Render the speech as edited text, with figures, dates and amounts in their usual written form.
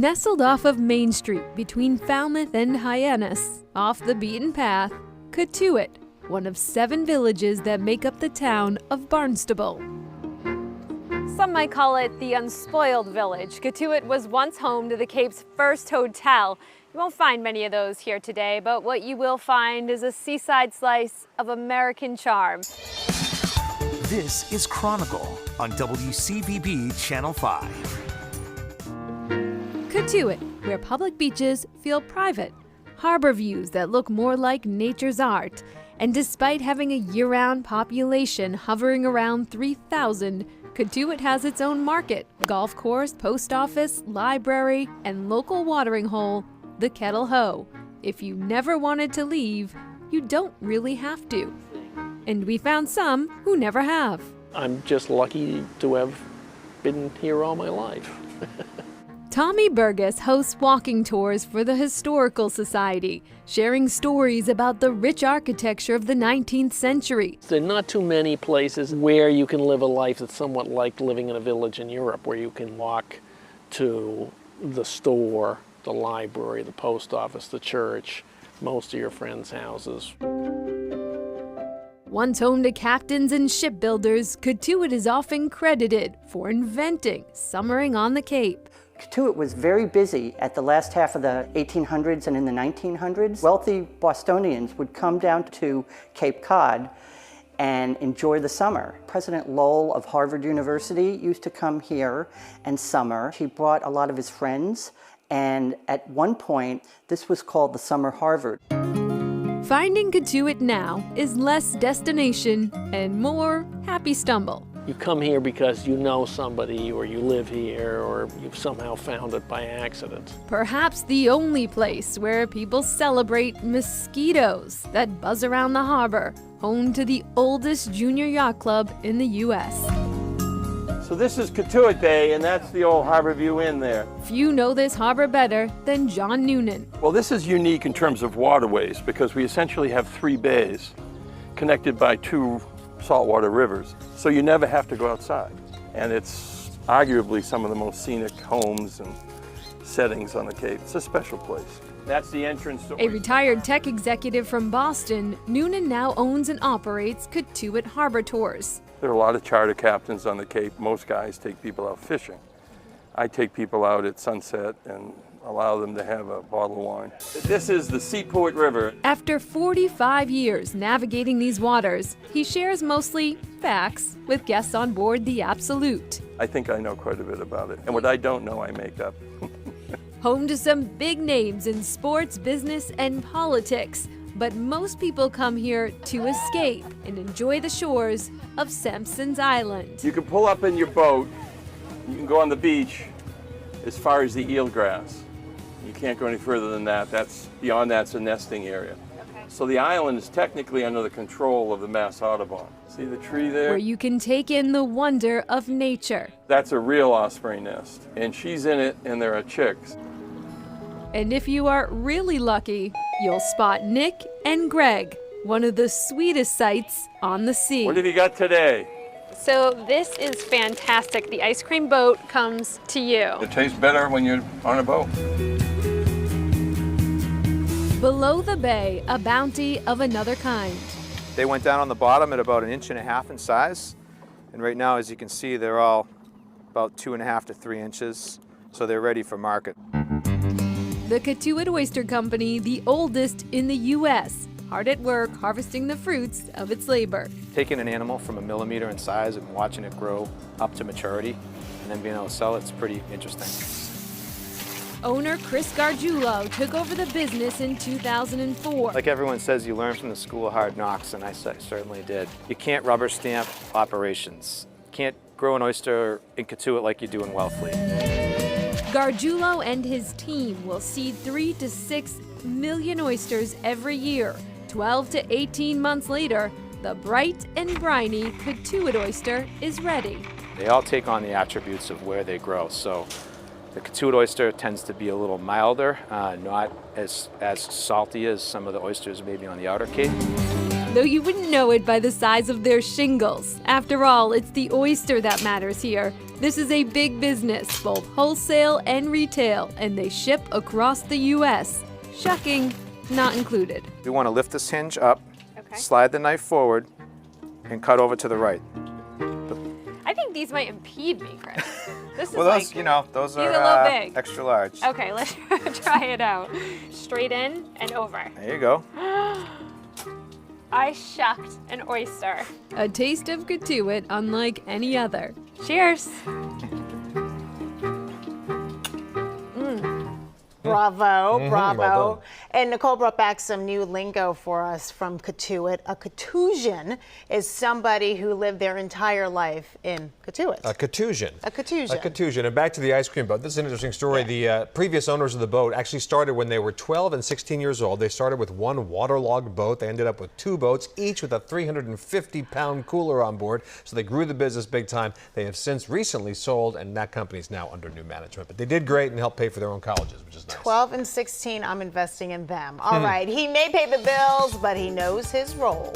Nestled off of Main Street between Falmouth and Hyannis, off the beaten path, Cotuit, one of 7 villages that make up the town of Barnstable. Some might call it the unspoiled village. Cotuit was once home to the Cape's first hotel. You won't find many of those here today, but what you will find is a seaside slice of American charm. This is Chronicle on WCVB Channel 5. Cotuit, where public beaches feel private, harbor views that look more like nature's art, and despite having a year-round population hovering around 3,000, Cotuit has its own market, golf course, post office, library, and local watering hole, the Kettle Hoe. If you never wanted to leave, you don't really have to. And we found some who never have. I'm just lucky to have been here all my life. Tommy Burgess hosts walking tours for the Historical Society, sharing stories about the rich architecture of the 19th century. There are not too many places where you can live a life that's somewhat like living in a village in Europe, where you can walk to the store, the library, the post office, the church, most of your friends' houses. Once home to captains and shipbuilders, Cotuit is often credited for inventing summering on the Cape. Cotuit was very busy at the last half of the 1800s and in the 1900s. Wealthy Bostonians would come down to Cape Cod and enjoy the summer. President Lowell of Harvard University used to come here and summer. He brought a lot of his friends, and at one point, this was called the Summer Harvard. Finding Cotuit now is less destination and more happy stumble. You come here because you know somebody, or you live here, or you've somehow found it by accident. Perhaps the only place where people celebrate mosquitoes that buzz around the harbor, home to the oldest junior yacht club in the U.S. So this is Cotuit Bay, and that's the old Harbor View Inn there. Few know this harbor better than John Noonan. Well, this is unique in terms of waterways because we essentially have 3 bays connected by 2 saltwater rivers. So you never have to go outside. And it's arguably some of the most scenic homes and settings on the Cape. It's a special place. That's the entrance to A retired tech executive from Boston, Noonan now owns and operates Cotuit Harbor Tours. There are a lot of charter captains on the Cape. Most guys take people out fishing. I take people out at sunset and allow them to have a bottle of wine. This is the Seaport River. After 45 years navigating these waters, he shares mostly facts with guests on board the Absolute. I think I know quite a bit about it. And what I don't know, I make up. Home to some big names in sports, business, and politics. But most people come here to escape and enjoy the shores of Sampson's Island. You can pull up in your boat. You can go on the beach as far as the eelgrass. You can't go any further than that. Beyond that's a nesting area. Okay. So the island is technically under the control of the Mass Audubon. See the tree there? Where you can take in the wonder of nature. That's a real osprey nest, and she's in it, and there are chicks. And if you are really lucky, you'll spot Nick and Greg, one of the sweetest sights on the sea. What have you got today? So this is fantastic. The ice cream boat comes to you. It tastes better when you're on a boat. Below the bay, a bounty of another kind. They went down on the bottom at about 1.5 inches in size. And right now, as you can see, they're all about 2.5 to 3 inches. So they're ready for market. The Cotuit Oyster Company, the oldest in the U.S., hard at work harvesting the fruits of its labor. Taking an animal from 1 millimeter in size and watching it grow up to maturity and then being able to sell it's pretty interesting. Owner Chris Gargiulo took over the business in 2004. Like everyone says, you learn from the school of hard knocks, and I certainly did. You can't rubber stamp operations. You can't grow an oyster in Cotuit like you do in Wellfleet. Gargiulo and his team will seed 3 to 6 million oysters every year. 12 to 18 months later, the bright and briny Cotuit oyster is ready. They all take on the attributes of where they grow. So the Cotuit oyster tends to be a little milder, not as salty as some of the oysters maybe on the outer Cape. Though you wouldn't know it by the size of their shingles. After all, it's the oyster that matters here. This is a big business, both wholesale and retail, and they ship across the U.S. Shucking not included. We want to lift this hinge up, slide the knife forward, and cut over to the right. I think these might impede me, Chris. This is Well, those, those these are are a little big. extra large. Okay, let's try it out. Straight in and over. There you go. I shucked an oyster. A taste of Cotuit unlike any other. Cheers. Bravo, bravo. Well done. And Nicole brought back some new lingo for us from Cotuit. A Cotusian is somebody who lived their entire life in Cotuit. A Cotusian. A Cotusian. A Cotusian. And back to the ice cream boat. This is an interesting story. The previous owners of the boat actually started when they were 12 and 16 years old. They started with one waterlogged boat. They ended up with two boats, each with a 350-pound cooler on board. So they grew the business big time. They have since recently sold, and that company is now under new management. But they did great and helped pay for their own colleges, which is nice. 12 and 16, I'm investing in them. All right, he may pay the bills, but he knows his role.